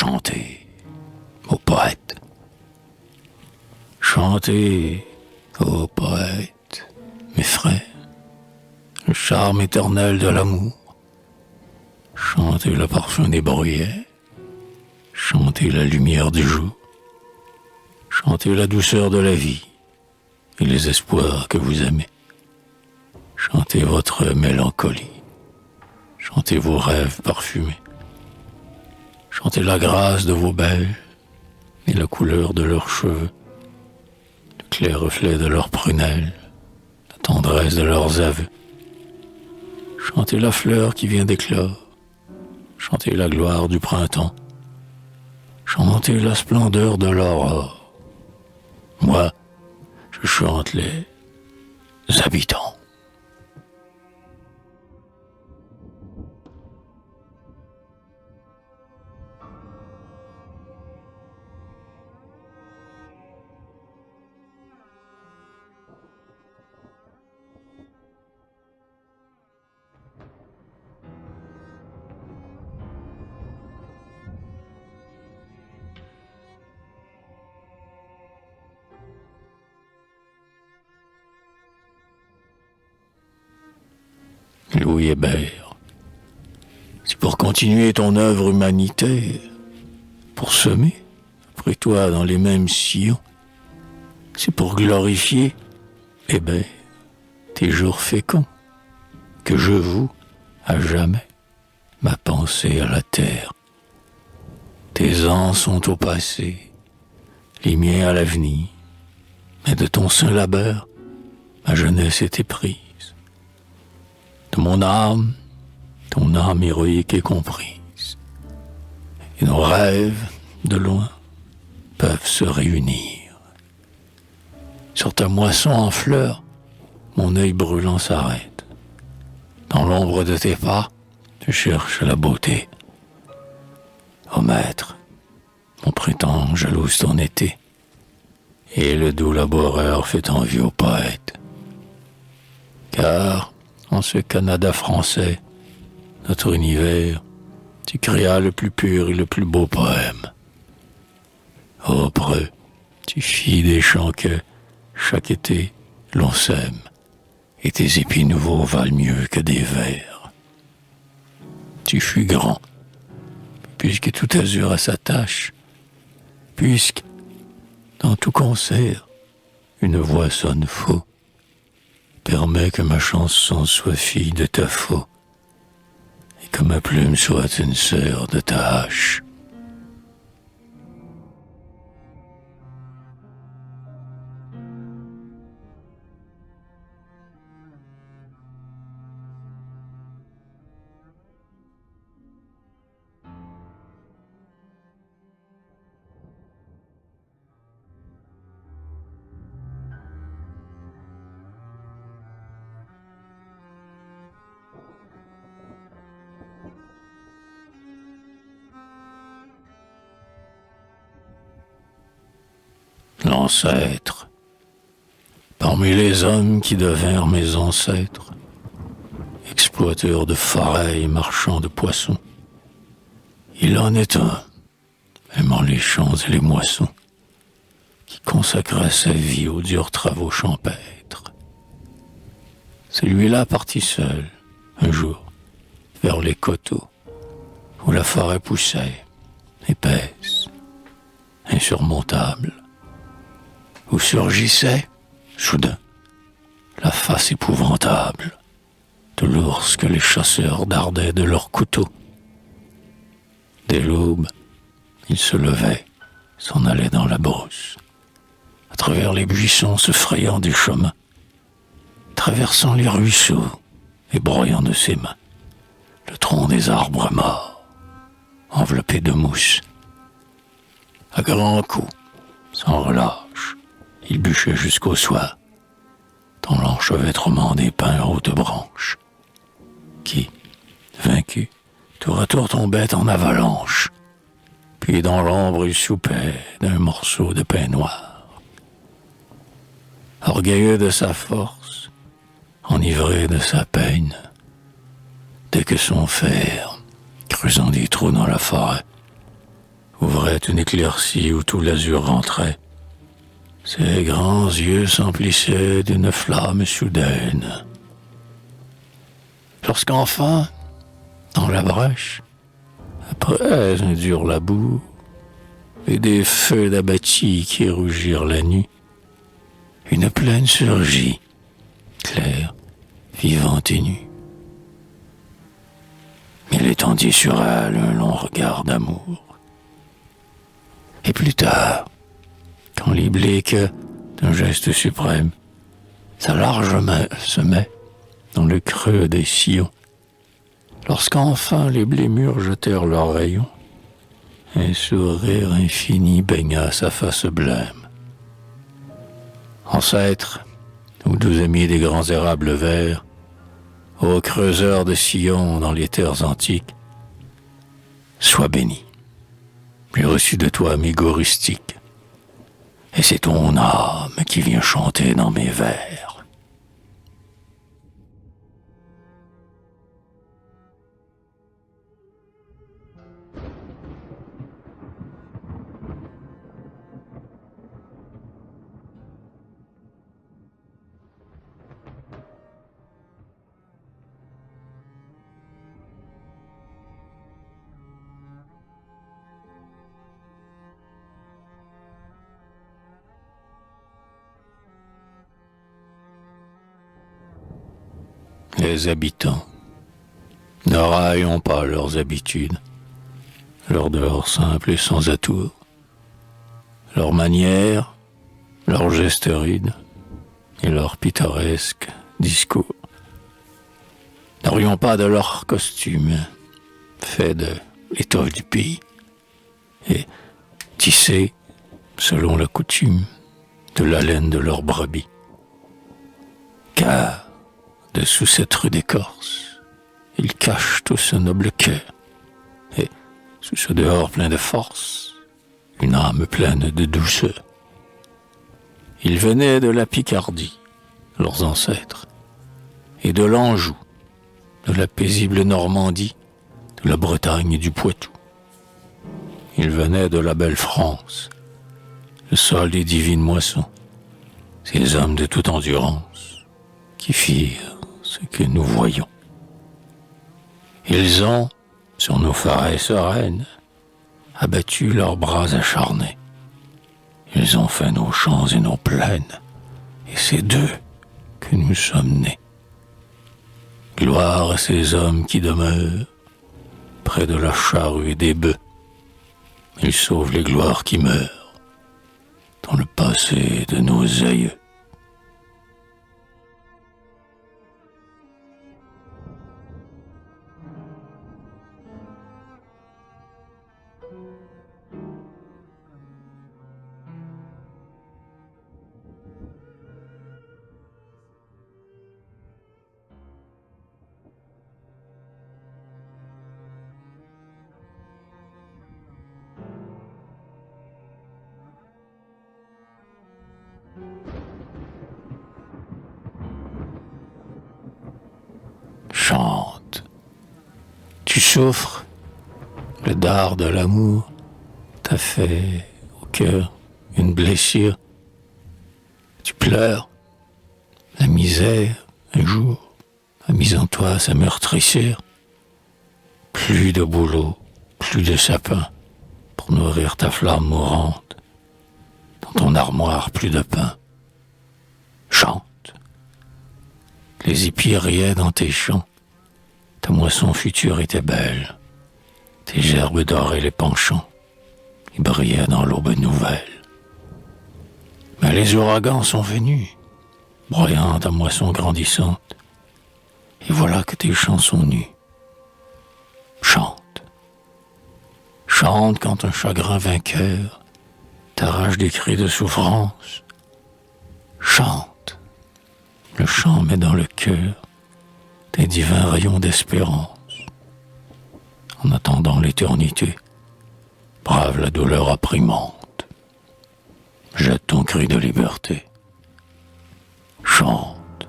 chanter, ô poète. Chantez, ô poète, mes frères, le charme éternel de l'amour. Chantez le parfum des bruyères, chantez la lumière du jour, chantez la douceur de la vie et les espoirs que vous aimez. Chantez votre mélancolie, chantez vos rêves parfumés, chantez la grâce de vos belles et la couleur de leurs cheveux, le clair reflet de leurs prunelles, la tendresse de leurs aveux. Chantez la fleur qui vient d'éclore, chantez la gloire du printemps, chantez la splendeur de l'aurore. Moi, je chante les habitants. Louis Hébert, c'est pour continuer ton œuvre humanitaire, pour semer, après toi, dans les mêmes sillons, c'est pour glorifier, Hébert, tes jours féconds, que je voue à jamais ma pensée à la terre. Tes ans sont au passé, les miens à l'avenir, mais de ton saint labeur, ma jeunesse était prise. De mon âme, ton âme héroïque est comprise. Et nos rêves, de loin, peuvent se réunir. Sur ta moisson en fleurs, mon œil brûlant s'arrête. Dans l'ombre de tes pas, je cherche la beauté. Ô maître, mon printemps jalouse ton été, et le doux laboureur fait envie au poète. Car, en ce Canada français, notre univers, tu créas le plus pur et le plus beau poème. Ô preux, tu fis des chants que, chaque été, l'on sème, et tes épis nouveaux valent mieux que des vers. Tu fus grand, puisque tout azur a sa tâche, puisque, dans tout concert, une voix sonne faux. Permets que ma chanson soit fille de ta faux, et que ma plume soit une sœur de ta hache. L'ancêtre, parmi les hommes qui devinrent mes ancêtres, exploiteurs de forêts et marchands de poissons, il en est un, aimant les champs et les moissons, qui consacra sa vie aux durs travaux champêtres. Celui-là partit seul, un jour, vers les coteaux, où la forêt poussait, épaisse, insurmontable, où surgissait, soudain, la face épouvantable de l'ours que les chasseurs dardaient de leurs couteaux. Dès l'aube, il se levait, s'en allait dans la brousse, à travers les buissons se frayant des chemins, traversant les ruisseaux et broyant de ses mains le tronc des arbres morts, enveloppés de mousse. À grands coups, sans relâche, il bûchait jusqu'au soir, dans l'enchevêtrement des pins hautes branches, qui, vaincus, tour à tour tombaient en avalanche, puis dans l'ombre il soupait d'un morceau de pain noir. Orgueilleux de sa force, enivré de sa peine, dès que son fer, creusant des trous dans la forêt, ouvrait une éclaircie où tout l'azur rentrait. Ses grands yeux s'emplissaient d'une flamme soudaine. Lorsqu'enfin, dans la brèche, après un dur labour, et des feux d'abattis qui rougirent la nuit, une plaine surgit, claire, vivante et nue. Il étendit sur elle un long regard d'amour. Et plus tard, quand l'oblique d'un geste suprême, sa large main se met dans le creux des sillons, lorsqu'enfin les blés mûrs jetèrent leurs rayons, un sourire infini baigna sa face blême. Ancêtres, ou doux amis des grands érables verts, ô creuseurs de sillons dans les terres antiques, sois béni. J'ai reçu de toi mes goûts rustiques, et c'est ton âme qui vient chanter dans mes vers. Les habitants ne raillons pas leurs habitudes, leur dehors simple et sans atour, leurs manières, leurs gestes rudes et leurs pittoresques discours. N'aurions pas de leurs costumes, faits de l'étoffe du pays, et tissés, selon la coutume, de la laine de leurs brebis. Car, dessous cette rude écorce, ils cachent tout ce noble cœur, et, sous ce dehors plein de force, une âme pleine de douceur. Ils venaient de la Picardie, leurs ancêtres, et de l'Anjou, de la paisible Normandie, de la Bretagne et du Poitou. Ils venaient de la belle France, le sol des divines moissons, ces hommes de toute endurance, qui firent ce que nous voyons. Ils ont, sur nos forêts sereines, abattu leurs bras acharnés. Ils ont fait nos champs et nos plaines, et c'est d'eux que nous sommes nés. Gloire à ces hommes qui demeurent près de la charrue et des bœufs. Ils sauvent les gloires qui meurent dans le passé de nos aïeux. Chante. Tu souffres, le dard de l'amour t'a fait au cœur une blessure. Tu pleures, la misère un jour a mis en toi sa meurtrissure. Plus de boulot, plus de sapin pour nourrir ta flamme mourante. Dans ton armoire, plus de pain. Chante. Les épis riaient dans tes champs. Ta moisson future était belle. Tes gerbes doraient les penchants. Ils brillaient dans l'aube nouvelle. Mais les ouragans sont venus, broyant ta moisson grandissante. Et voilà que tes champs sont nus. Chante. Chante quand un chagrin vainqueur t'arrache des cris de souffrance. Chante. Le chant met dans le cœur des divins rayons d'espérance. En attendant l'éternité, brave la douleur opprimante. Jette ton cri de liberté. Chante.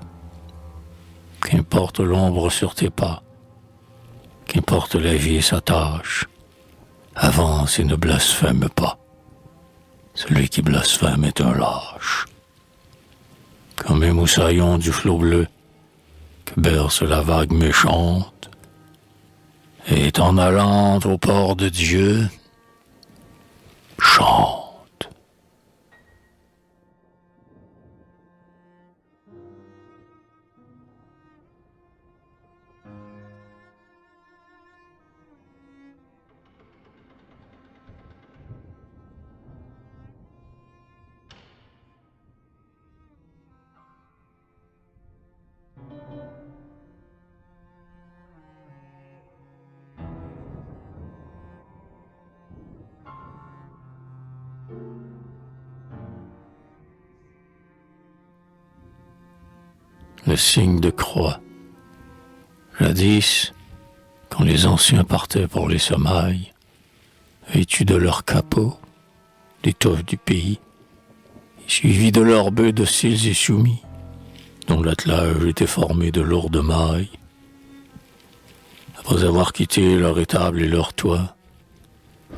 Qu'importe l'ombre sur tes pas, qu'importe la vie et sa tâche, avance pense et ne blasphème pas. Celui qui blasphème est un lâche. Comme un moussaillon du flot bleu que berce la vague méchante, et en allant au port de Dieu, chante. Le signe de croix. Jadis, quand les anciens partaient pour les semailles, vêtus de leurs capots, l'étoffe du pays, suivis de leurs bœufs dociles et soumis, dont l'attelage était formé de lourdes mailles, après avoir quitté leur étable et leur toit,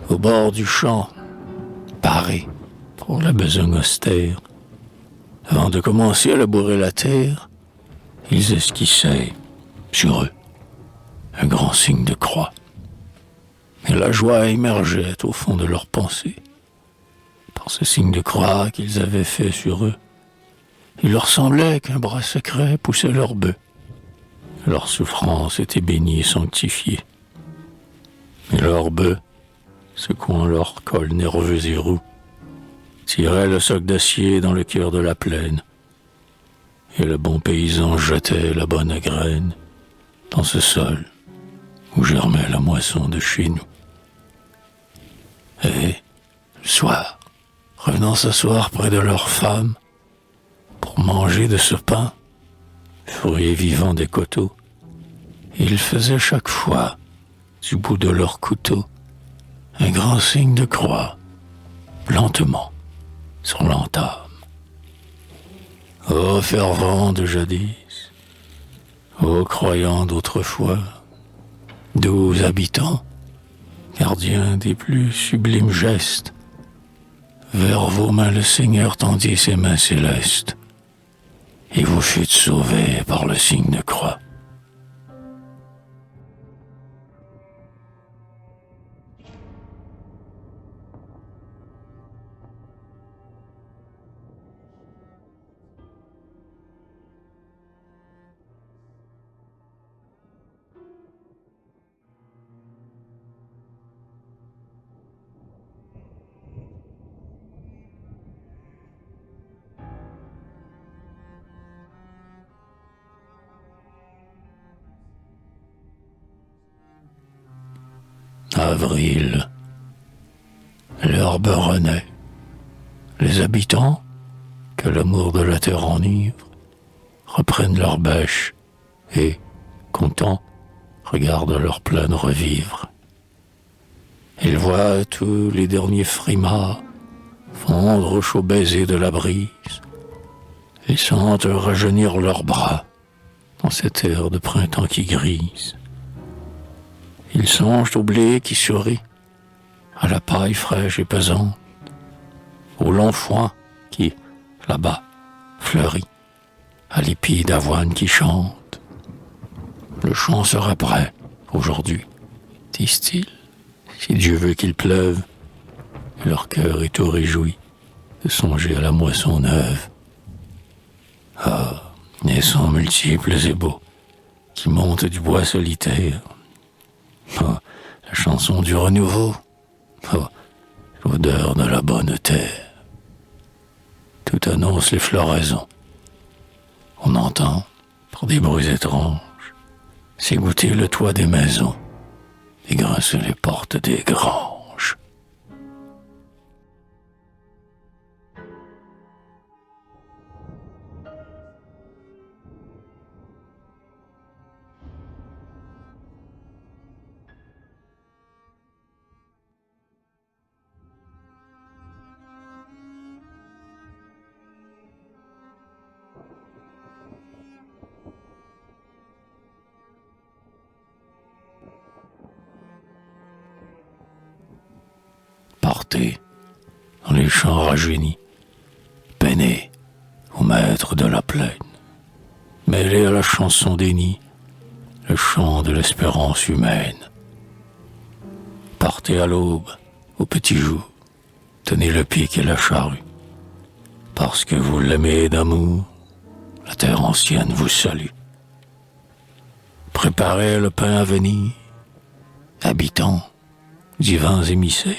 au bord du champ, parés pour la besogne austère, avant de commencer à labourer la terre, ils esquissaient sur eux un grand signe de croix. Et la joie émergeait au fond de leurs pensées. Par ce signe de croix qu'ils avaient fait sur eux, il leur semblait qu'un bras secret poussait leurs bœufs. Leur souffrance était bénie et sanctifiée. Et leurs bœufs, secouant leur col nerveux et roux, tiraient le soc d'acier dans le cœur de la plaine. Et le bon paysan jetait la bonne graine dans ce sol où germait la moisson de chez nous. Et, le soir, revenant s'asseoir près de leurs femmes pour manger de ce pain, fruit vivant des coteaux, ils faisaient chaque fois, du bout de leur couteau, un grand signe de croix, lentement, sur l'entame. Ô fervents de jadis, ô croyants d'autrefois, doux habitants, gardiens des plus sublimes gestes, vers vos mains le Seigneur tendit ses mains célestes, et vous fûtes sauvés par le signe de croix. Avril, l'herbe renaît. Les habitants, que l'amour de la terre enivre, reprennent leur bêche et, contents, regardent leur plaine revivre. Ils voient tous les derniers frimas fondre au chaud baiser de la brise et sentent rajeunir leurs bras dans cette air de printemps qui grise. Ils songent au blé qui sourit, à la paille fraîche et pesante, au long foin qui, là-bas, fleurit, à l'épi d'avoine qui chante. Le champ sera prêt, aujourd'hui, disent-ils, si Dieu veut qu'il pleuve. Et leur cœur est tout réjoui de songer à la moisson neuve. Ah, les sons multiples et beaux qui montent du bois solitaire. Ah, la chanson du renouveau. Ah, l'odeur de la bonne terre. Tout annonce les floraisons. On entend, par des bruits étranges, s'égoutter le toit des maisons et grincer les portes des granges. chanter dans les champs rajeunis, peiner au maître de la plaine, mêler à la chanson des nids le chant de l'espérance humaine. Partez à l'aube, au petit jour, tenez le pic et la charrue, parce que vous l'aimez d'amour, la terre ancienne vous salue. Préparez le pain à venir, habitants, divins émissaires,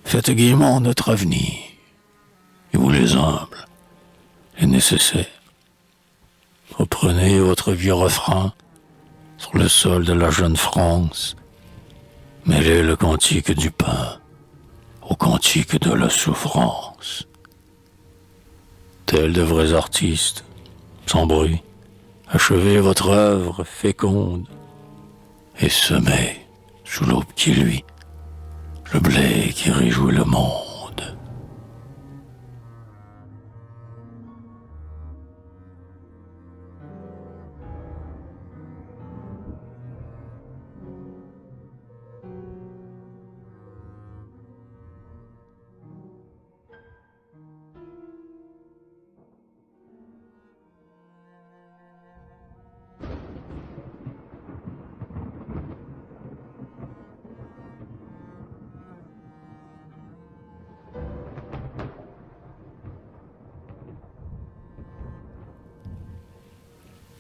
faites gaiement notre avenir, et vous les humbles, les nécessaires. Reprenez votre vieux refrain sur le sol de la jeune France, mêlez le cantique du pain au cantique de la souffrance. Tels de vrais artistes, sans bruit, achevez votre œuvre féconde et semez sous l'aube qui luit le blé qui réjouit le monde.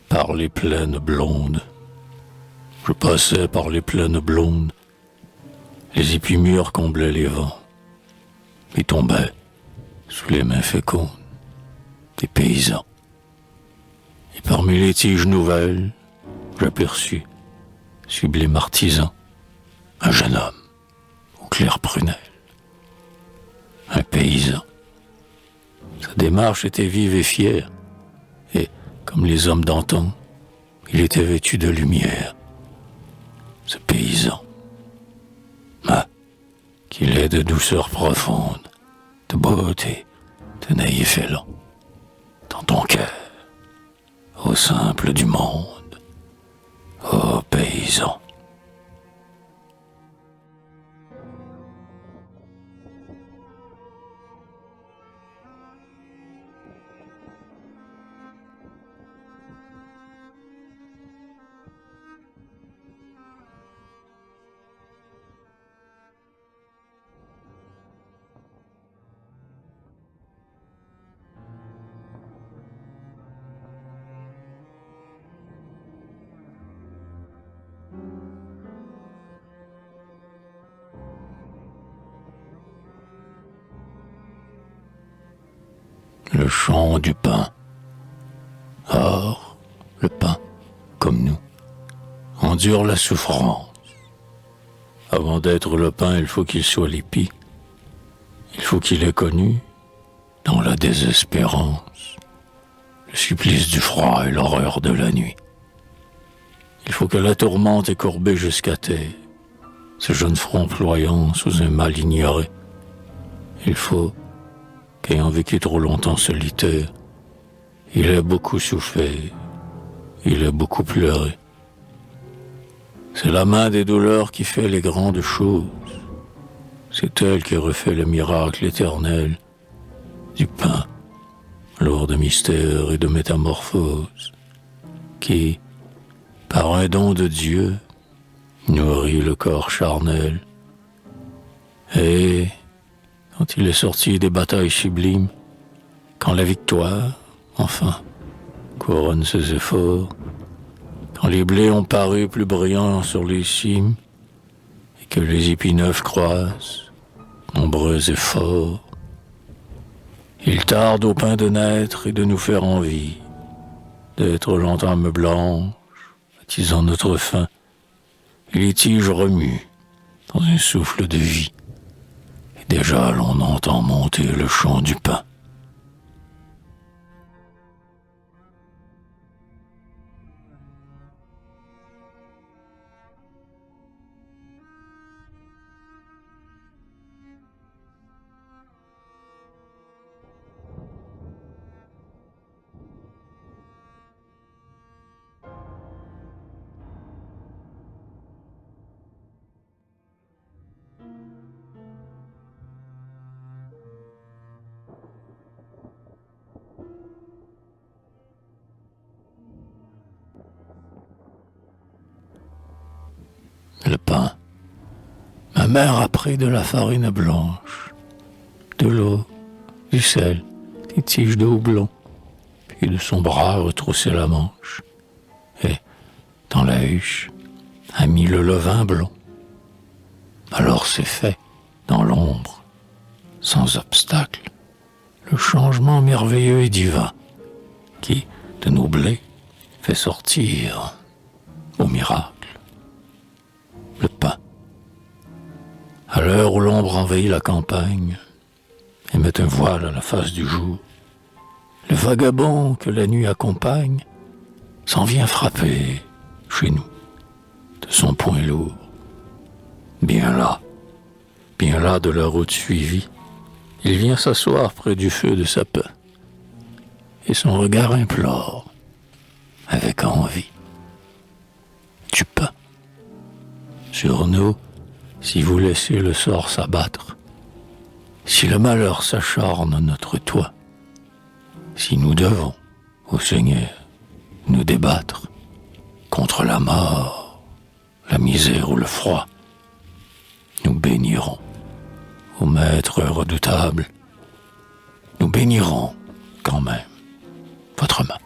Par les plaines blondes, je passais par les plaines blondes, les épis mûrs comblaient les vents, et tombaient sous les mains fécondes des paysans. Et parmi les tiges nouvelles, j'aperçus, sublime artisan, un jeune homme aux claires prunelles, un paysan. Sa démarche était vive et fière, et, comme les hommes d'antan, il était vêtu de lumière, ce paysan. Ah, qu'il est de douceur profonde, de beauté, de naïf élan, dans ton cœur, ô simple du monde, ô paysan. Le chant du pain. Or, le pain, comme nous, endure la souffrance. Avant d'être le pain, il faut qu'il soit l'épi. Il faut qu'il ait connu, dans la désespérance, le supplice du froid et l'horreur de la nuit. Il faut que la tourmente ait courbé jusqu'à terre ce jeune front ployant sous un mal ignoré. Il faut qu'ayant vécu trop longtemps solitaire, il ait beaucoup souffert, il ait beaucoup pleuré. C'est la main des douleurs qui fait les grandes choses. C'est elle qui refait le miracle éternel du pain, lourd de mystère et de métamorphose, qui, par un don de Dieu, nourrit le corps charnel. Et, quand il est sorti des batailles sublimes, quand la victoire, enfin, couronne ses efforts, quand les blés ont paru plus brillants sur les cimes, et que les épis neufs croissent, nombreux et forts, il tarde au pain de naître et de nous faire envie, d'être l'entame blanche, attisant notre faim, et les tiges remuent dans un souffle de vie. Et déjà l'on entend monter le chant du pain. mère a pris de la farine blanche, de l'eau, du sel, des tiges de houblon, puis de son bras retroussé la manche, et, dans la huche, a mis le levain blond. Alors c'est fait, dans l'ombre, sans obstacle, le changement merveilleux et divin, qui, de nos blés, fait sortir, au miracle, le pain. À l'heure où l'ombre envahit la campagne et met un voile à la face du jour, le vagabond que la nuit accompagne s'en vient frapper, chez nous, de son poing lourd. Bien là de la route suivie, il vient s'asseoir près du feu de sapin, et son regard implore, avec envie, du pain. Sur nous, si vous laissez le sort s'abattre, si le malheur s'acharne à notre toit, si nous devons, ô Seigneur, nous débattre contre la mort, la misère ou le froid, nous bénirons, ô Maître redoutable, nous bénirons quand même votre main.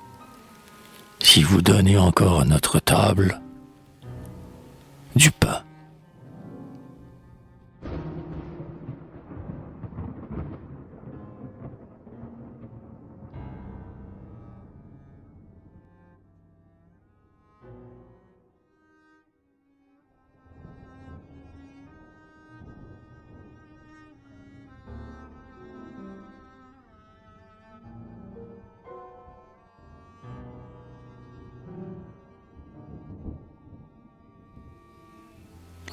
Si vous donnez encore à notre table du pain.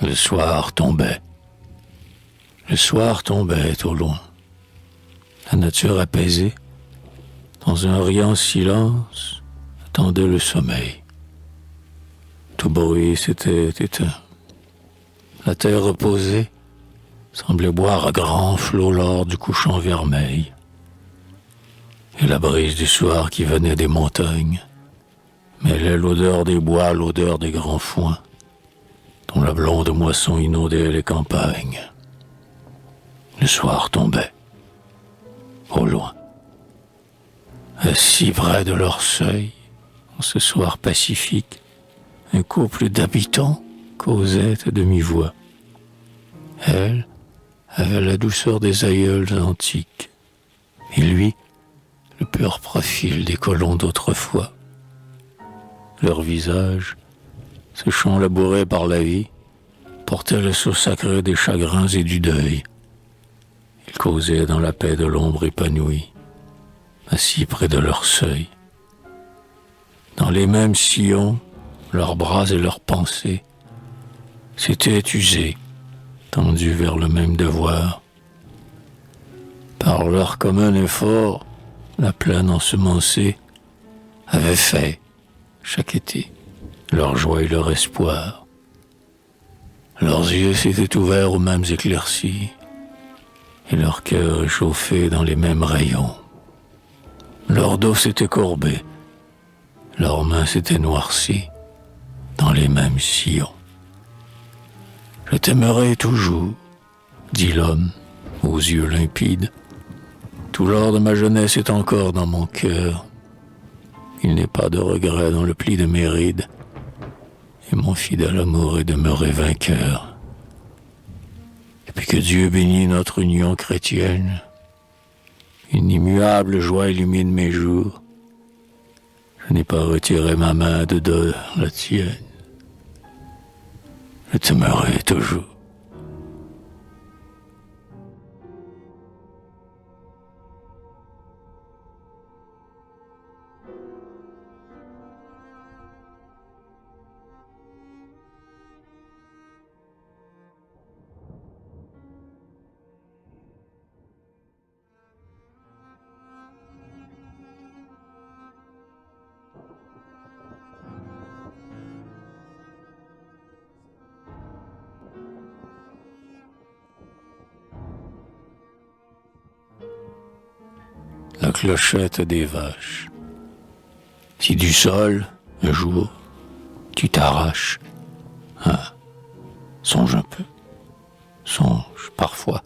Le soir tombait. Le soir tombait au loin. La nature apaisée, dans un riant silence, attendait le sommeil. Tout bruit s'était éteint. La terre reposée semblait boire à grands flots l'or du couchant vermeil. Et la brise du soir qui venait des montagnes mêlait l'odeur des bois à l'odeur des grands foins, dont la blonde moisson inondait les campagnes. Le soir tombait, au loin. Assis près de leur seuil, en ce soir pacifique, un couple d'habitants causait à demi-voix. Elle avait la douceur des aïeuls antiques, et lui, le pur profil des colons d'autrefois. Leur visage, ce champ labouré par la vie, portait le sceau sacré des chagrins et du deuil. Ils causaient dans la paix de l'ombre épanouie, assis près de leur seuil. Dans les mêmes sillons, leurs bras et leurs pensées s'étaient usés, tendus vers le même devoir. Par leur commun effort, la plaine ensemencée avait fait, chaque été, leur joie et leur espoir. Leurs yeux s'étaient ouverts aux mêmes éclaircies, et leur cœur réchauffé dans les mêmes rayons. Leur dos s'était courbé, leurs mains s'étaient noircies dans les mêmes sillons. Je t'aimerai toujours, dit l'homme, aux yeux limpides. Tout l'or de ma jeunesse est encore dans mon cœur. Il n'est pas de regret dans le pli de mes rides, et mon fidèle amour est demeuré vainqueur. Et puis que Dieu bénisse notre union chrétienne, une immuable joie illumine mes jours. Je n'ai pas retiré ma main de la tienne. Je t'aimerai toujours. La clochette des vaches. Si du sol, un jour, tu t'arraches, songe un peu, songe parfois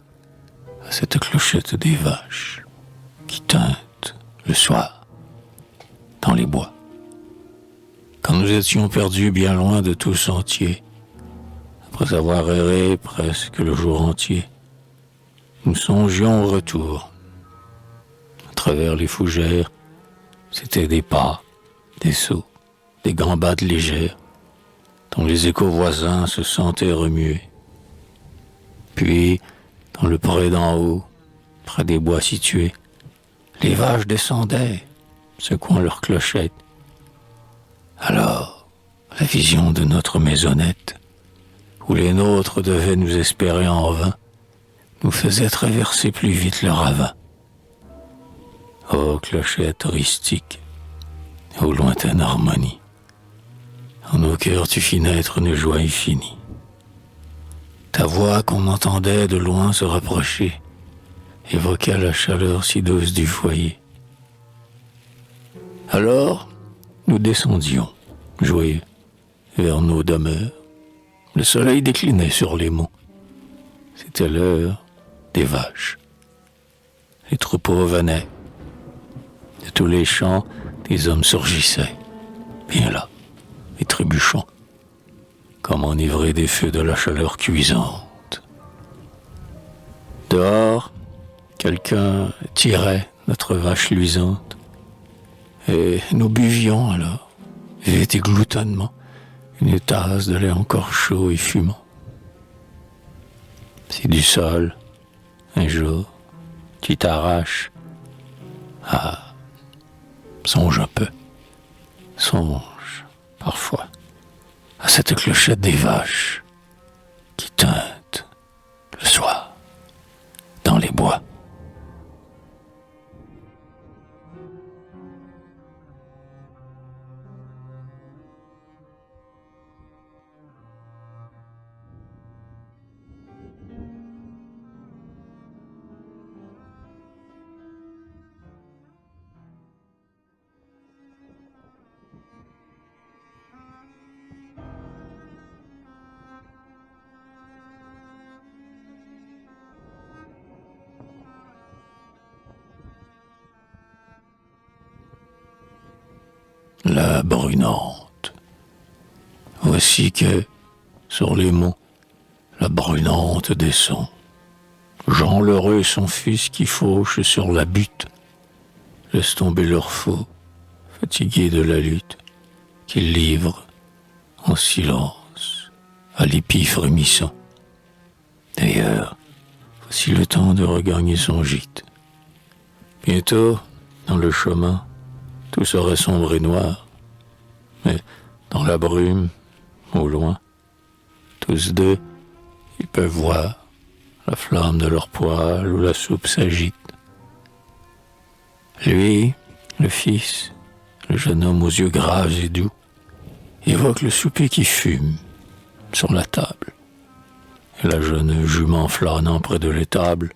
à cette clochette des vaches qui tinte le soir dans les bois. Quand nous étions perdus bien loin de tout sentier, après avoir erré presque le jour entier, nous songions au retour. À travers les fougères, c'étaient des pas, des sauts, des gambades légères, dont les échos voisins se sentaient remuer. Puis, dans le pré d'en haut, près des bois situés, les vaches descendaient, secouant leurs clochettes. Alors, la vision de notre maisonnette, où les nôtres devaient nous espérer en vain, nous faisait traverser plus vite le ravin. Ô clochette rustique, ô lointaine harmonie, en nos cœurs tu fis naître une joie infinie. Ta voix qu'on entendait de loin se rapprocher évoqua la chaleur si douce du foyer. Alors, nous descendions, joyeux, vers nos demeures. Le soleil déclinait sur les monts. C'était l'heure des vaches. Les troupeaux venaient. De tous les champs, des hommes surgissaient. Bien là, et trébuchant, comme enivrés des feux de la chaleur cuisante. Dehors, quelqu'un tirait notre vache luisante, et nous buvions alors, vite et gloutonnement, une tasse de lait encore chaud et fumant. Si du sol, un jour, tu t'arraches, ah, songe un peu, songe, parfois, à cette clochette des vaches qui tinte le soir dans les bois. La brunante. Voici que, sur les monts, la brunante descend. Jean l'heureux, son fils qui fauche sur la butte, laisse tomber leur faux, fatigués de la lutte, qu'ils livrent en silence à l'épi frémissant. D'ailleurs, voici le temps de regagner son gîte. Bientôt, dans le chemin, tout serait sombre et noir, mais dans la brume, au loin, tous deux, ils peuvent voir la flamme de leur poêle où la soupe s'agite. Lui, le fils, le jeune homme aux yeux graves et doux, évoque le souper qui fume sur la table, et la jeune jument flânant près de l'étable,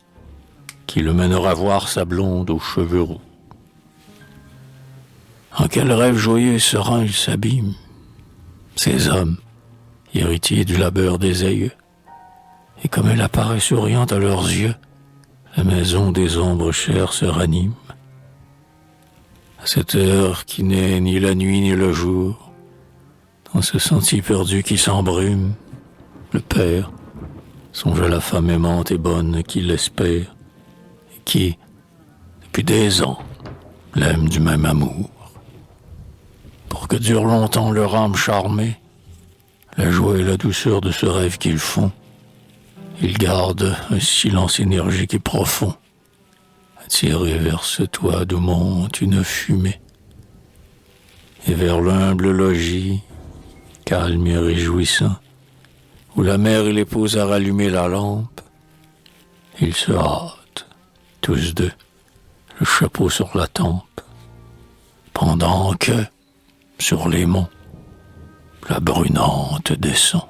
qui le mènera voir sa blonde aux cheveux roux. En quel rêve joyeux et serein il s'abîme, ces hommes, héritiers du labeur des aïeux, et comme elle apparaît souriante à leurs yeux, la maison des ombres chères se ranime. À cette heure qui n'est ni la nuit ni le jour, dans ce sentier perdu qui s'embrume, le père songe à la femme aimante et bonne qu'il espère, et qui, depuis des ans, l'aime du même amour. Pour que dure longtemps leur âme charmée, la joie et la douceur de ce rêve qu'ils font, ils gardent un silence énergique et profond, attirés vers ce toit d'où monte une fumée, et vers l'humble logis, calme et réjouissant, où la mère et l'épouse a rallumé la lampe, ils se hâtent, tous deux, le chapeau sur la tempe, pendant que, sur les monts, la brunante descend.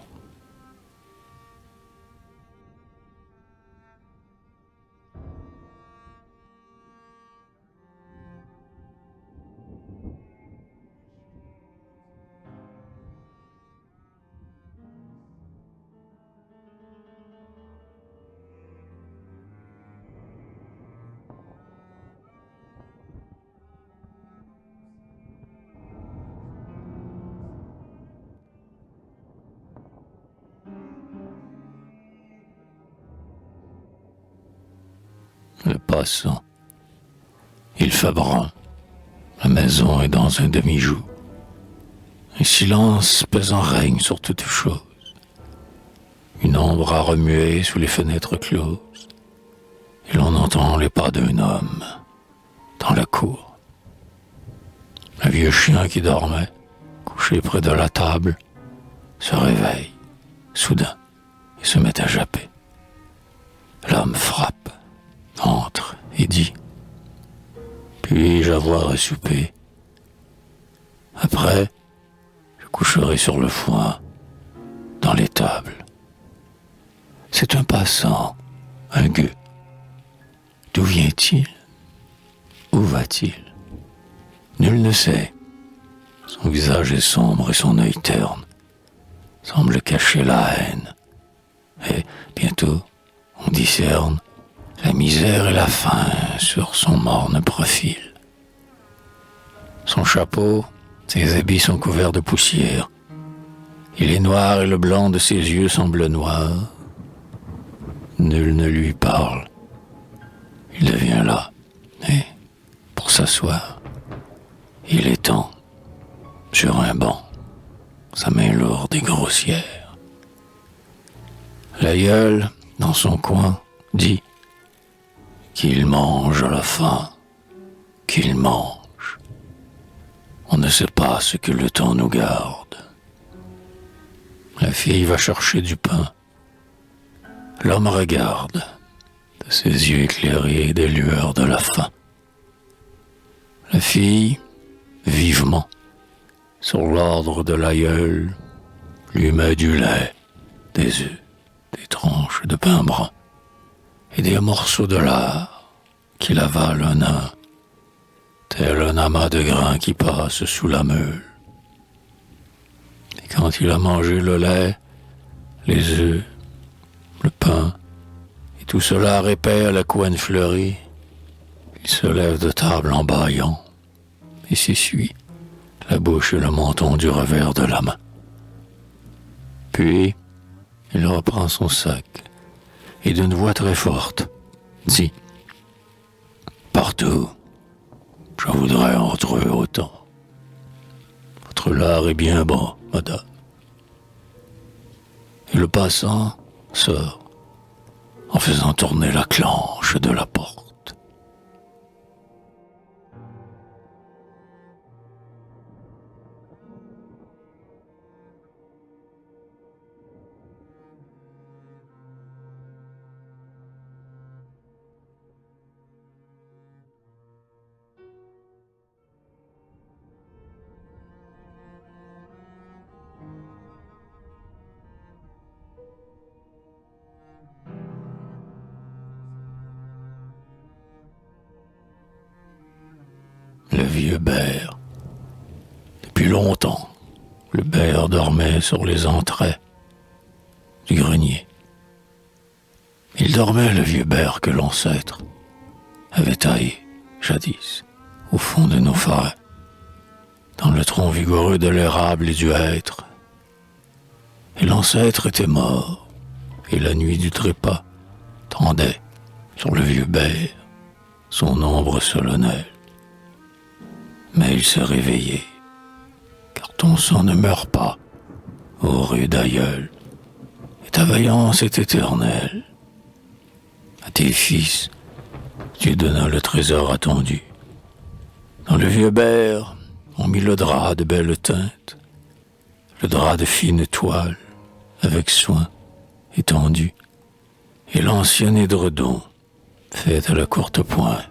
Le passant. Il fait brun. La maison est dans un demi-joug. Un silence pesant règne sur toute chose. Une ombre a remué sous les fenêtres closes. Et l'on entend les pas d'un homme dans la cour. Un vieux chien qui dormait, couché près de la table, se réveille, soudain, et se met à japper. L'homme frappe, entre et dit « Puis-je avoir à souper? Après, je coucherai sur le foin, dans l'étable. » C'est un passant, un gueux. D'où vient-il? Où va-t-il? Nul ne sait. Son visage est sombre et son œil terne semble cacher la haine. Et bientôt, on discerne la misère et la faim sur son morne profil. Son chapeau, ses habits sont couverts de poussière. Il est noir et le blanc de ses yeux semble noir. Nul ne lui parle. Il devient là, et, pour s'asseoir, il étend sur un banc sa main lourde et grossière. L'aïeul, dans son coin, dit qu'il mange à la faim, qu'il mange. On ne sait pas ce que le temps nous garde. La fille va chercher du pain. L'homme regarde, de ses yeux éclairés des lueurs de la faim. La fille, vivement, sur l'ordre de l'aïeul, lui met du lait, des œufs, des tranches de pain brun et des morceaux de lard qu'il avale un à un, tel un amas de grains qui passe sous la meule. Et quand il a mangé le lait, les œufs, le pain, et tout cela répait à la couenne fleurie, il se lève de table en bâillant et s'essuie la bouche et le menton du revers de la main. Puis, il reprend son sac et d'une voix très forte dit « Partout, je voudrais entre eux autant. Votre lard est bien bon, madame. » Et le passant sort en faisant tourner la clenche de la porte. Le vieux Bert. Depuis longtemps, le Bert dormait sur les entraits du grenier. Il dormait, le vieux Bert, que l'ancêtre avait taillé, jadis, au fond de nos forêts, dans le tronc vigoureux de l'érable et du hêtre. Et l'ancêtre était mort, et la nuit du trépas tendait sur le vieux Bert son ombre solennelle. Mais il se réveillait, car ton sang ne meurt pas, ô rude aïeul, et ta vaillance est éternelle. À tes fils, tu donnas le trésor attendu. Dans le vieux Bert, on mit le drap de belle teinte, le drap de fine toile, avec soin, étendu, et l'ancien édredon, fait à la courte pointe.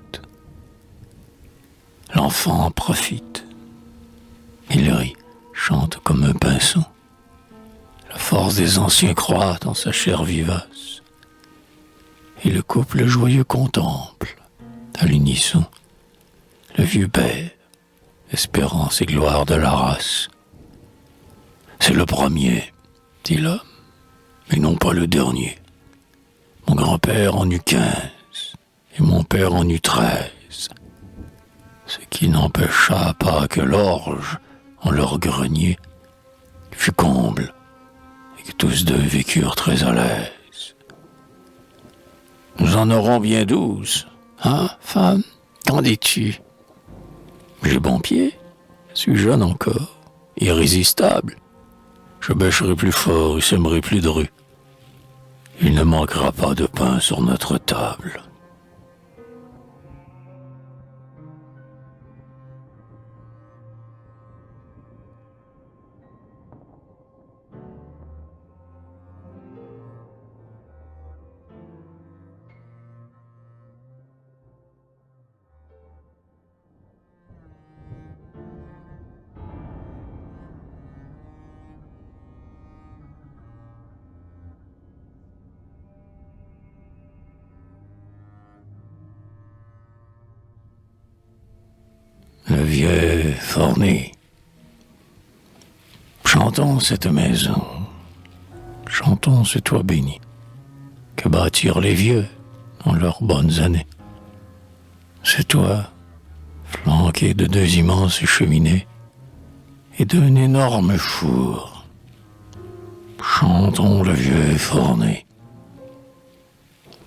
L'enfant en profite. Il rit, chante comme un pinson. La force des anciens croît dans sa chair vivace. Et le couple joyeux contemple, à l'unisson, le vieux père, espérance et gloire de la race. C'est le premier, dit l'homme, mais non pas le dernier. Mon grand-père en eut 15, et mon père en eut 13. Ce qui n'empêcha pas que l'orge, en leur grenier, fut comble, et que tous deux vécurent très à l'aise. Nous en aurons bien 12, Hein, femme, qu'en dis-tu? J'ai bon pied, suis jeune encore, irrésistible. Je bêcherai plus fort et sèmerai plus de rue. Il ne manquera pas de pain sur notre table. Le vieux fourni. Chantons cette maison, chantons ce toit béni, que bâtirent les vieux dans leurs bonnes années. Ce toit, flanqué de deux immenses cheminées et d'un énorme four. Chantons le vieux fourni.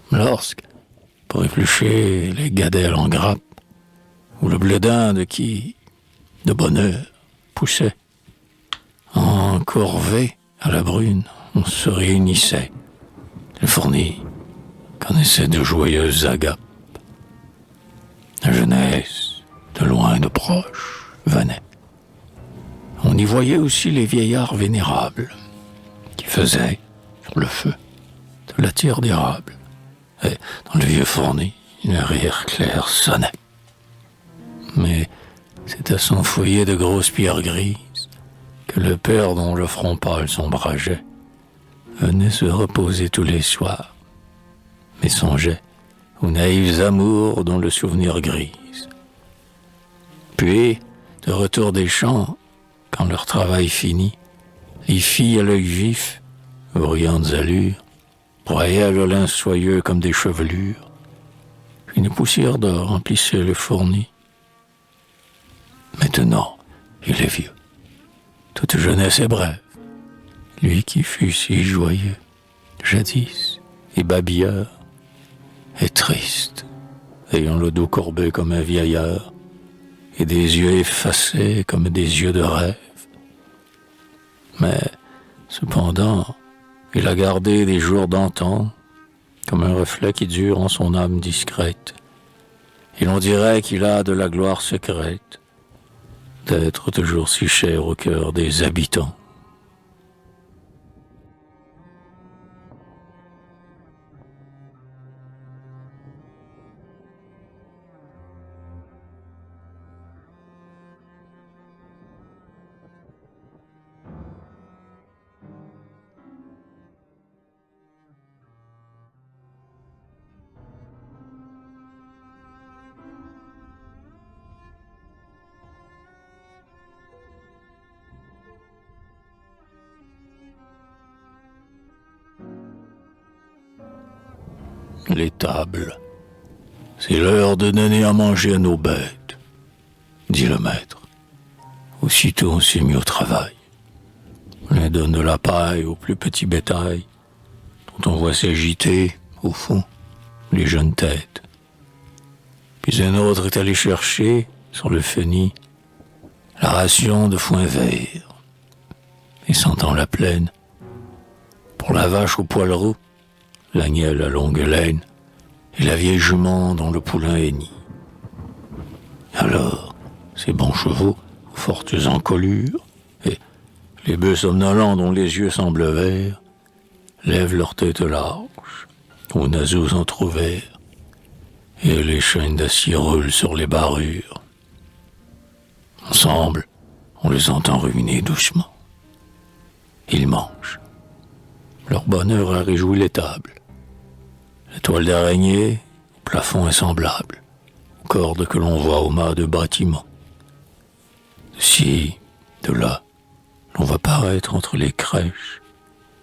Lorsque, pour éplucher les gadelles en grappe, ou le blé d'Inde qui, de bonne heure, poussait. En corvée, à la brune, on se réunissait. Le fourni connaissait de joyeuses agapes. La jeunesse, de loin et de proche, venait. On y voyait aussi les vieillards vénérables, qui faisaient, sur le feu, de la tire d'érable. Et dans le vieux fourni, une rire clair sonnait. Mais c'est à son foyer de grosses pierres grises que le père dont le front pâle s'ombrageait venait se reposer tous les soirs, mais songeait aux naïfs amours dont le souvenir grise. Puis, de retour des champs, quand leur travail fini, les filles à l'œil vif, aux brillantes allures, broyaient le lin soyeux comme des chevelures. Une poussière d'or remplissait le fourni. Maintenant, il est vieux. Toute jeunesse est brève. Lui qui fut si joyeux, jadis, et babillard, est triste, ayant le dos courbé comme un vieillard, et des yeux effacés comme des yeux de rêve. Mais, cependant, il a gardé des jours d'antan, comme un reflet qui dure en son âme discrète. Et l'on dirait qu'il a de la gloire secrète, d'être toujours si cher au cœur des habitants. L'étable, c'est l'heure de donner à manger à nos bêtes, dit le maître. Aussitôt on s'est mis au travail. On donne de la paille au plus petit bétail, dont on voit s'agiter, au fond, les jeunes têtes. Puis un autre est allé chercher, sur le fenil, la ration de foin vert. Et sentant la plaine, pour la vache au poil roux, l'agnelle à longue laine, et la vieille jument dont le poulain hennit. Alors, ces bons chevaux, aux fortes encolures, et les bœufs somnolents dont les yeux semblent verts, lèvent leur tête large, aux naseaux entr'ouverts, et les chaînes d'acier roulent sur les barrures. Ensemble, on les entend ruminer doucement. Ils mangent. Leur bonheur a réjoui l'étable. La toile d'araignée, au plafond est semblable aux cordes que l'on voit au mât de bâtiment. De ci, de là, l'on voit paraître entre les crèches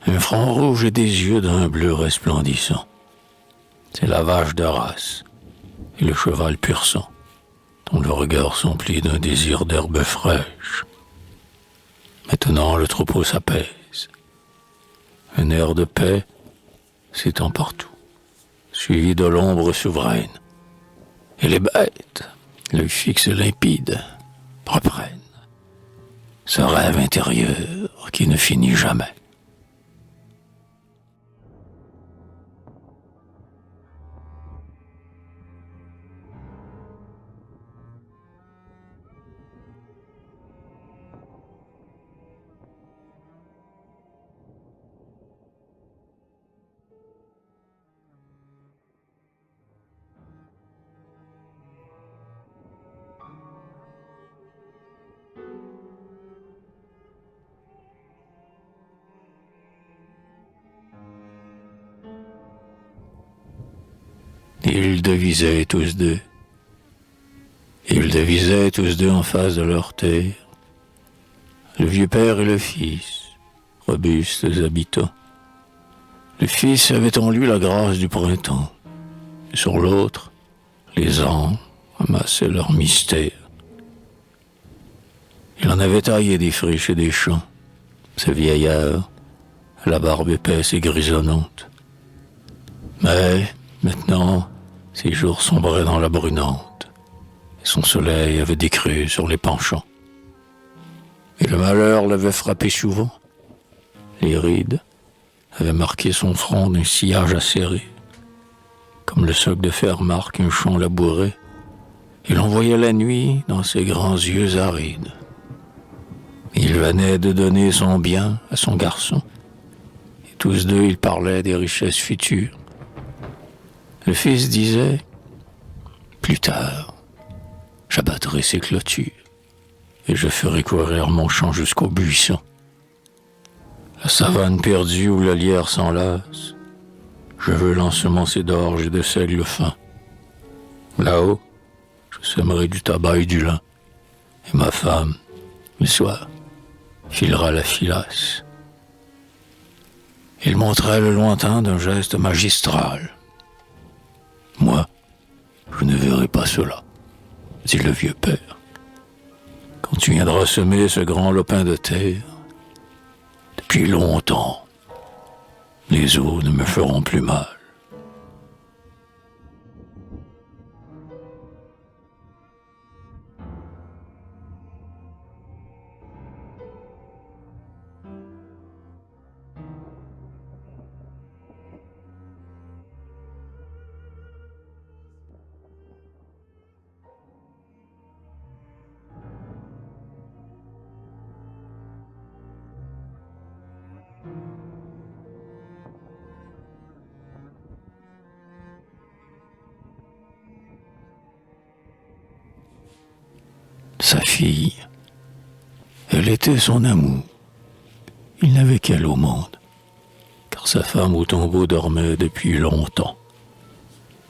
un front rouge et des yeux d'un bleu resplendissant. C'est la vache d'Arras et le cheval pur sang, dont le regard s'emplit d'un désir d'herbe fraîche. Maintenant, le troupeau s'apaise. Un air de paix s'étend partout, suivi de l'ombre souveraine. Et les bêtes, l'œil fixe et limpide, reprennent ce rêve intérieur qui ne finit jamais. Ils devisaient tous deux. Ils devisaient tous deux en face de leur terre. Le vieux père et le fils, robustes habitants. Le fils avait en lui la grâce du printemps. Et sur l'autre, les ans amassaient leur mystère. Il en avait taillé des friches et des champs, ce vieillard, à la barbe épaisse et grisonnante. Mais, maintenant, ses jours sombraient dans la brunante, et son soleil avait décru sur les penchants. Et le malheur l'avait frappé souvent. Les rides avaient marqué son front d'un sillage acéré, comme le soc de fer marque un champ labouré. Il en voyait la nuit dans ses grands yeux arides. Il venait de donner son bien à son garçon, et tous deux ils parlaient des richesses futures. Le fils disait, « Plus tard, j'abattrai ces clôtures, et je ferai courir mon champ jusqu'au buisson. La savane perdue où la lierre s'enlace, je veux l'ensemencer d'orge et de seigle fin. Là-haut, je sèmerai du tabac et du lin, et ma femme, le soir, filera la filasse. » Il montrait le lointain d'un geste magistral. « Moi, je ne verrai pas cela, » dit le vieux père. « Quand tu viendras semer ce grand lopin de terre, depuis longtemps, les eaux ne me feront plus mal. » Sa fille, elle était son amour. Il n'avait qu'elle au monde, car sa femme au tombeau dormait depuis longtemps.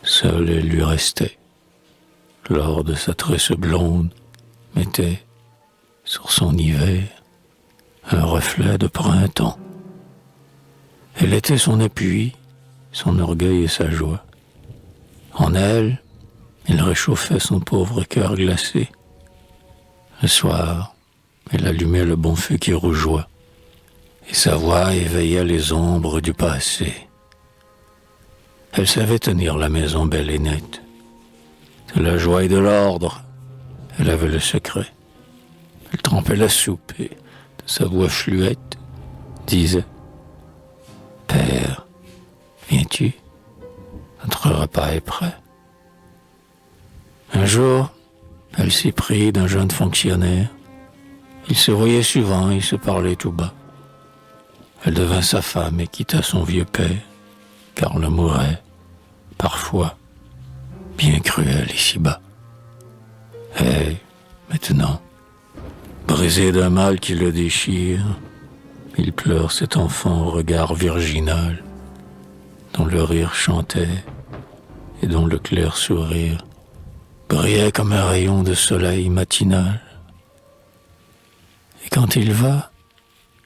Seule elle lui restait. L'or de sa tresse blonde mettait sur son hiver un reflet de printemps. Elle était son appui, son orgueil et sa joie. En elle, il réchauffait son pauvre cœur glacé. Le soir, elle allumait le bon feu qui rougeoie, et sa voix éveillait les ombres du passé. Elle savait tenir la maison belle et nette. De la joie et de l'ordre, elle avait le secret. Elle trempait la soupe et, de sa voix fluette, disait « Père, viens-tu? Notre repas est prêt. » Un jour, elle s'y prit d'un jeune fonctionnaire. Ils se voyaient souvent et se parlaient tout bas. Elle devint sa femme et quitta son vieux père, car l'amour est, parfois, bien cruel ici-bas. Et, maintenant, brisé d'un mal qui le déchire, il pleure cet enfant au regard virginal, dont le rire chantait et dont le clair sourire brillait comme un rayon de soleil matinal. Et quand il va,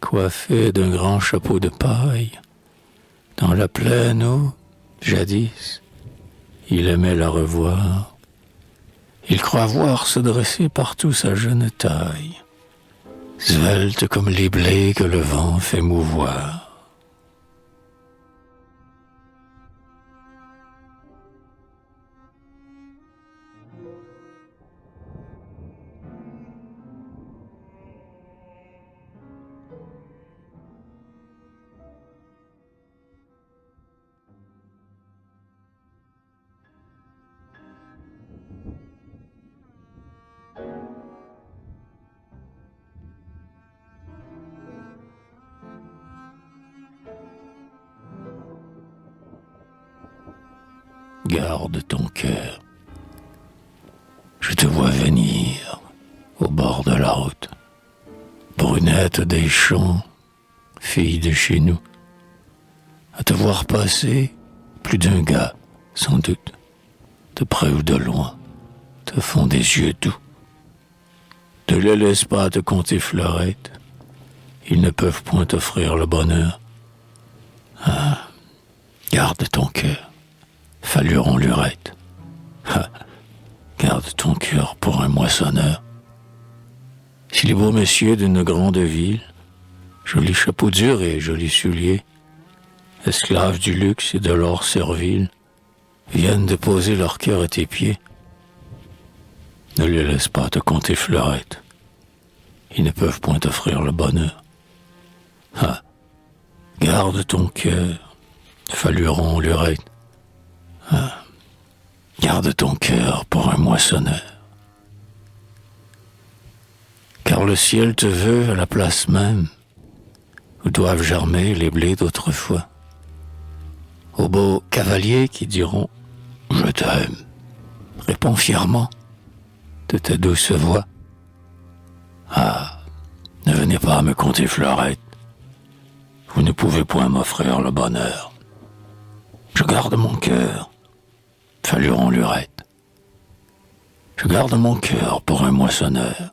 coiffé d'un grand chapeau de paille, dans la plaine où, jadis, il aimait la revoir, il croit voir se dresser partout sa jeune taille, svelte comme les blés que le vent fait mouvoir. garde ton cœur. Je te vois venir au bord de la route, brunette des champs, fille de chez nous. À te voir passer, plus d'un gars, sans doute, de près ou de loin, te font des yeux doux. Ne les laisse pas te compter fleurettes, ils ne peuvent point t'offrir le bonheur. Ah, garde ton cœur, faluron lurette. Ah, garde ton cœur pour un moissonneur. Si les beaux messieurs d'une grande ville, jolis chapeaux durs et jolis souliers, esclaves du luxe et de l'or servile, viennent déposer leur cœur à tes pieds, ne les laisse pas te compter fleurettes. Ils ne peuvent point t'offrir le bonheur. Ah, garde ton cœur, faluron lurette. Ah, garde ton cœur pour un moissonneur. Car le ciel te veut à la place même où doivent germer les blés d'autrefois. Aux beaux cavaliers qui diront « Je t'aime », réponds fièrement de ta douce voix. Ah, ne venez pas me compter fleurettes, vous ne pouvez point m'offrir le bonheur. Je garde mon cœur, faluron lurette. Je garde mon cœur pour un moissonneur.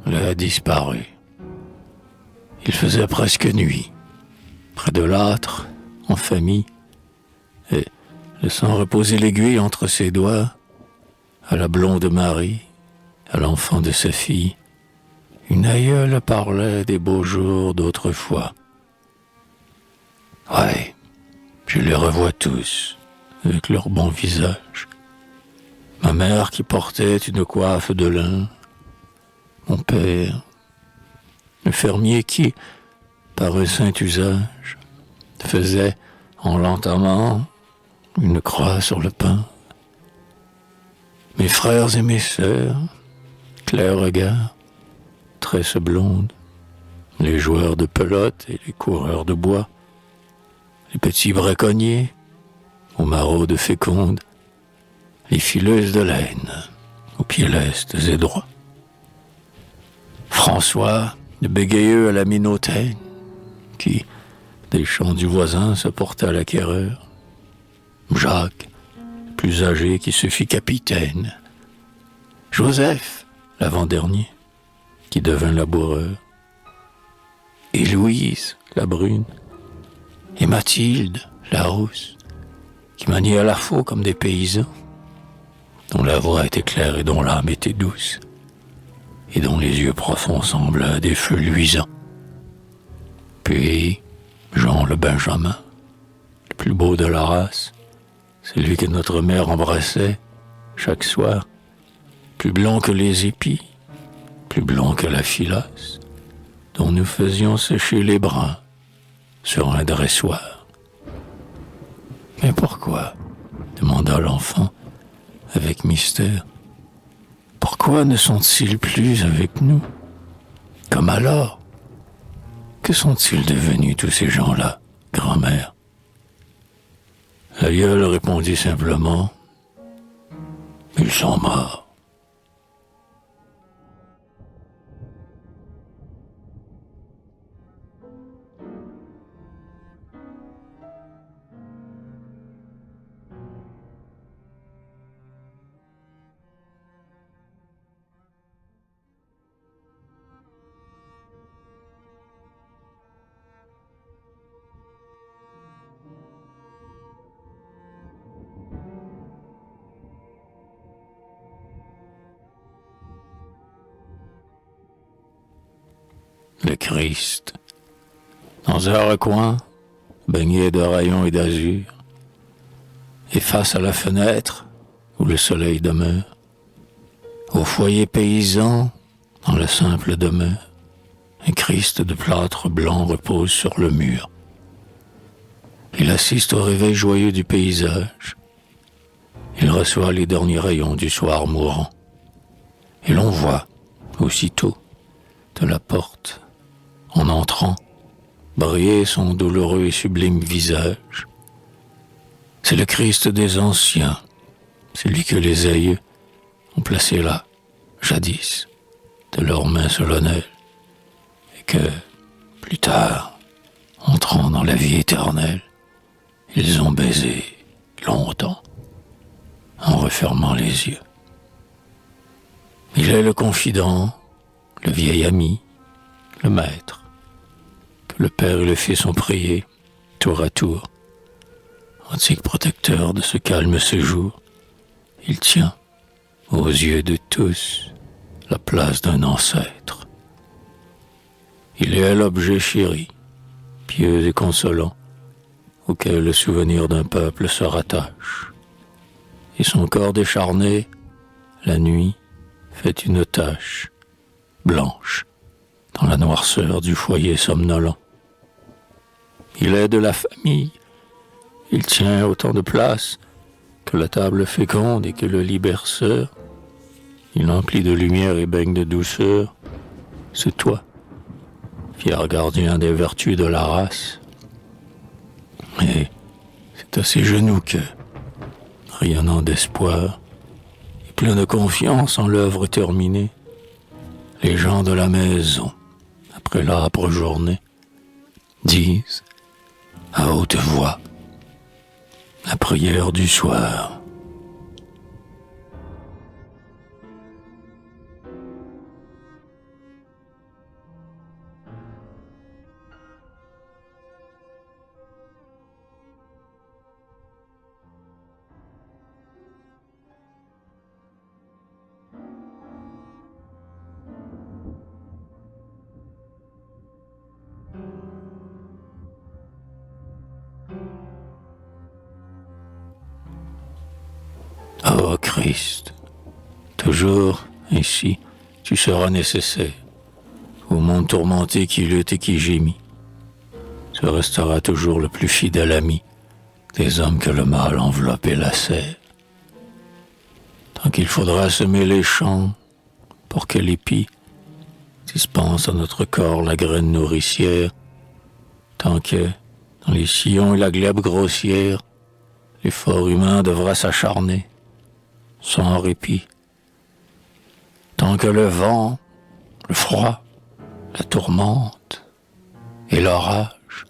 L'heure a disparu. Il faisait presque nuit. Près de l'âtre, en famille, et, laissant reposer l'aiguille entre ses doigts, à la blonde Marie, à l'enfant de sa fille, une aïeule parlait des beaux jours d'autrefois. Ouais, je les revois tous, avec leur bon visage. Ma mère qui portait une coiffe de lin, mon père, le fermier qui, par un saint usage, faisait, en l'entamant, une croix sur le pain. Mes frères et mes sœurs, clairs regards, tresses blondes, les joueurs de pelote et les coureurs de bois, les petits braconniers, aux maraudes fécondes, les fileuses de laine, aux pieds lestes et droits. François, le bégayeux à la mine hautaine, qui, des champs du voisin, se portait à l'acquéreur. Jacques, plus âgé, qui se fit capitaine. Joseph, l'avant-dernier, qui devint laboureur. Et Louise, la brune. Et Mathilde, la rousse, qui maniait à la faux comme des paysans, dont la voix était claire et dont l'âme était douce, et dont les yeux profonds semblaient des feux luisants. Puis, Jean le Benjamin, le plus beau de la race, celui que notre mère embrassait chaque soir, plus blanc que les épis, plus blanc que la filasse, dont nous faisions sécher les brins sur un dressoir. Mais pourquoi? Demanda l'enfant avec mystère. Pourquoi ne sont-ils plus avec nous? Comme alors? Que sont-ils devenus tous ces gens-là, grand-mère? L'aïeul répondit simplement, ils sont morts. Le Christ, Dans un recoin, baigné de rayons et d'azur, et face à la fenêtre où le soleil demeure, au foyer paysan, dans la simple demeure, un Christ de plâtre blanc repose sur le mur. Il assiste au réveil joyeux du paysage. Il reçoit les derniers rayons du soir mourant. Et l'on voit, aussitôt, de la porte, en entrant, briller son douloureux et sublime visage. C'est le Christ des anciens, celui que les aïeux ont placé là, jadis, de leurs mains solennelles, et que, plus tard, entrant dans la vie éternelle, ils ont baisé longtemps, en refermant les yeux. Il est le confident, le vieil ami, le maître, que le Père et le Fils ont prié, tour à tour. Antique protecteur de ce calme séjour, il tient, aux yeux de tous, la place d'un ancêtre. Il est l'objet chéri, pieux et consolant, auquel le souvenir d'un peuple se rattache. Et son corps décharné, la nuit, fait une tache blanche dans la noirceur du foyer somnolent. Il est de la famille, il tient autant de place que la table féconde et que le lit berceur. Il emplit de lumière et baigne de douceur. C'est toi, fier gardien des vertus de la race. Et c'est à ses genoux que, rayonnant d'espoir et plein de confiance en l'œuvre terminée, les gens de la maison, après l'âpre journée, disent à haute voix la prière du soir. Ô Christ, toujours ici, tu seras nécessaire. Au monde tourmenté qui lutte et qui gémit, tu resteras toujours le plus fidèle ami des hommes que le mal enveloppe et lacère. Tant qu'il faudra semer les champs pour que l'épi dispense à notre corps la graine nourricière, tant que, dans les sillons et la glèbe grossière, l'effort humain devra s'acharner, sans répit, tant que le vent, le froid, la tourmente et l'orage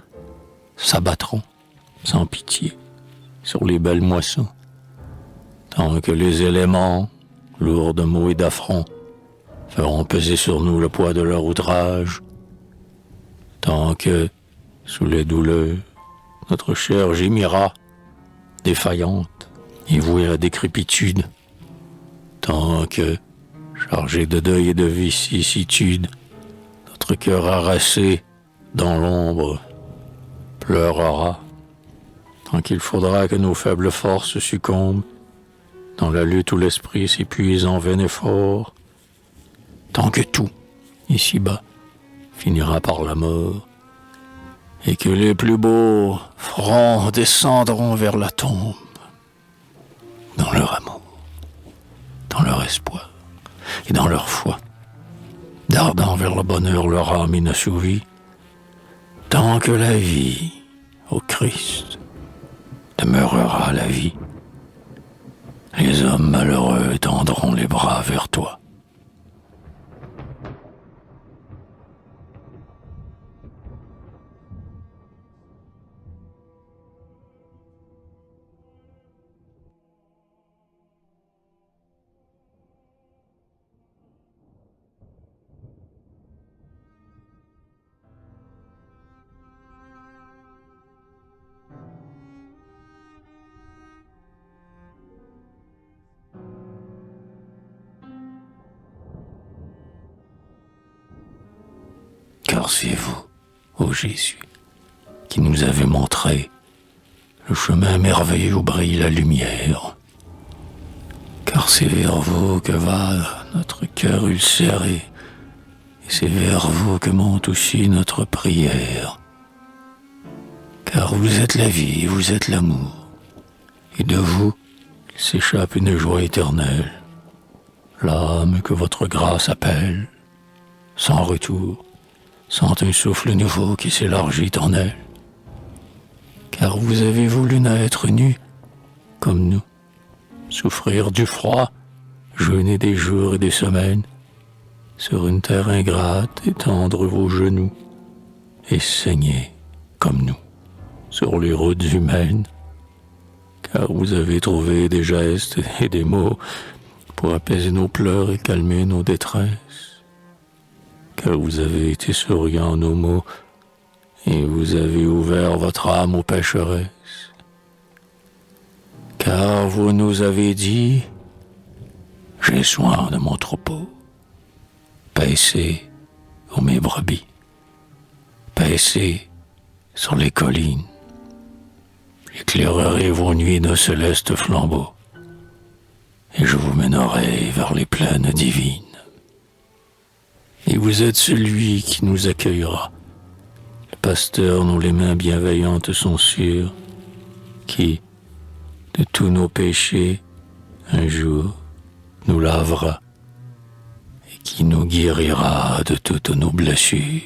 s'abattront sans pitié sur les belles moissons, tant que les éléments, lourds de maux et d'affronts, feront peser sur nous le poids de leur outrage, tant que, sous les douleurs, notre chair gémira, défaillante et vouée à la décrépitude, tant que, chargé de deuil et de vicissitude, notre cœur harassé dans l'ombre pleurera, tant qu'il faudra que nos faibles forces succombent dans la lutte où l'esprit s'épuise en vain effort, tant que tout, ici-bas, finira par la mort, et que les plus beaux fronts descendront vers la tombe, dans leur amour, dans leur espoir et dans leur foi, dardant vers le bonheur leur âme inassouvie, tant que la vie, ô Christ, demeurera la vie, les hommes malheureux tendront les bras vers toi. Car c'est vous, ô Jésus, qui nous avez montré le chemin merveilleux où brille la lumière. Car c'est vers vous que va notre cœur ulcéré, et c'est vers vous que monte aussi notre prière. Car vous êtes la vie, vous êtes l'amour, et de vous il s'échappe une joie éternelle, l'âme que votre grâce appelle, sans retour, sans un souffle nouveau qui s'élargit en elle. Car vous avez voulu naître nu, comme nous, souffrir du froid, jeûner des jours et des semaines, sur une terre ingrate étendre vos genoux, et saigner, comme nous, sur les routes humaines. Car vous avez trouvé des gestes et des mots pour apaiser nos pleurs et calmer nos détresses. Car vous avez été souriant en nos mots, et vous avez ouvert votre âme aux pécheresses. Car vous nous avez dit, j'ai soin de mon troupeau, paissez aux mes brebis, paissez sur les collines, j'éclairerai vos nuits de célestes flambeaux, et je vous mènerai vers les plaines divines. Et vous êtes celui qui nous accueillera, le pasteur dont les mains bienveillantes sont sûres, qui, de tous nos péchés, un jour, nous lavera, et qui nous guérira de toutes nos blessures.